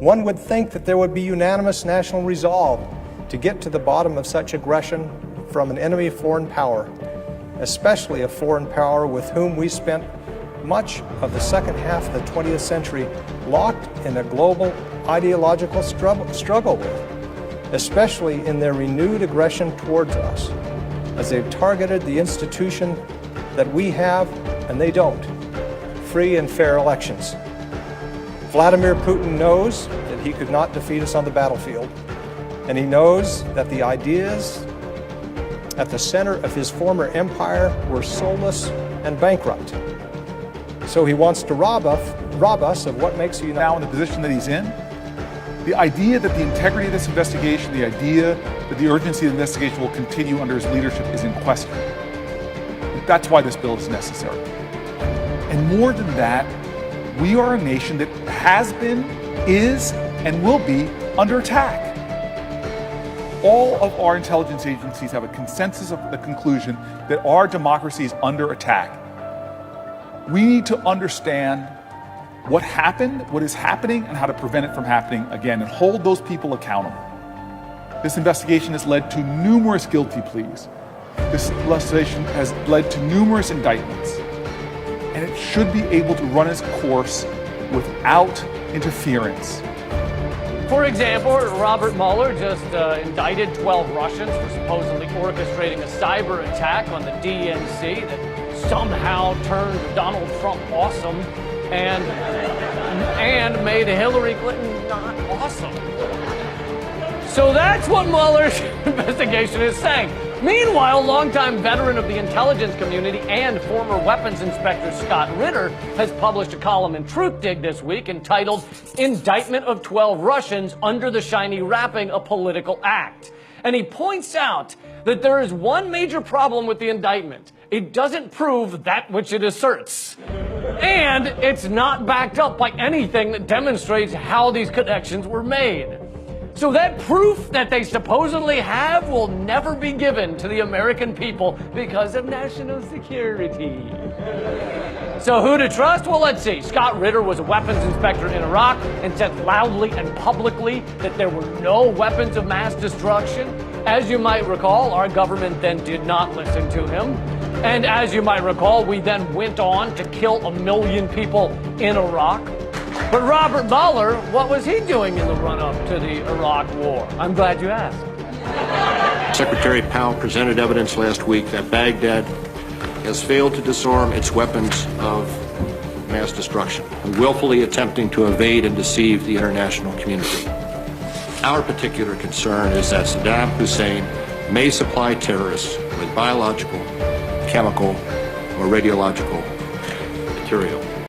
One would think that there would be unanimous national resolve to get to the bottom of such aggression from an enemy foreign power, especially a foreign power with whom we spent much of the second half of the 20th century locked in a global ideological struggle with, especially in their renewed aggression towards us, as they've targeted the institution that we have and they don't, free and fair elections. Vladimir Putin knows that he could not defeat us on the battlefield, and he knows that the ideas at the center of his former empire were soulless and bankrupt. So he wants to rob us of what makes you now in the position that he's in. The idea that the integrity of this investigation, the idea that the urgency of the investigation will continue under his leadership is in question. That's why this bill is necessary. And more than that, we are a nation that has been, is, and will be under attack. All of our intelligence agencies have a consensus of the conclusion that our democracy is under attack. We need to understand what happened, what is happening, and how to prevent it from happening again, and hold those people accountable. This investigation has led to numerous guilty pleas. This investigation has led to numerous indictments, and it should be able to run its course without interference. For example, Robert Mueller just indicted 12 Russians for supposedly orchestrating a cyber attack on the DNC that somehow turned Donald Trump awesome and made Hillary Clinton not awesome. So that's what Mueller's investigation is saying. Meanwhile, longtime veteran of the intelligence community and former weapons inspector Scott Ritter has published a column in Truthdig this week entitled "Indictment of 12 Russians Under the Shiny Wrapping, a Political Act." And he points out that there is one major problem with the indictment. It doesn't prove that which it asserts. And it's not backed up by anything that demonstrates how these connections were made. So that proof that they supposedly have will never be given to the American people because of national security. So who to trust? Well, let's see. Scott Ritter was a weapons inspector in Iraq and said loudly and publicly that there were no weapons of mass destruction. As you might recall, our government then did not listen to him. And as you might recall, we then went on to kill 1 million people in Iraq. But Robert Mueller, what was he doing in the run-up to the Iraq war? I'm glad you asked. Secretary Powell presented evidence last week that Baghdad has failed to disarm its weapons of mass destruction, willfully attempting to evade and deceive the international community. Our particular concern is that Saddam Hussein may supply terrorists with biological, chemical, or radiological material.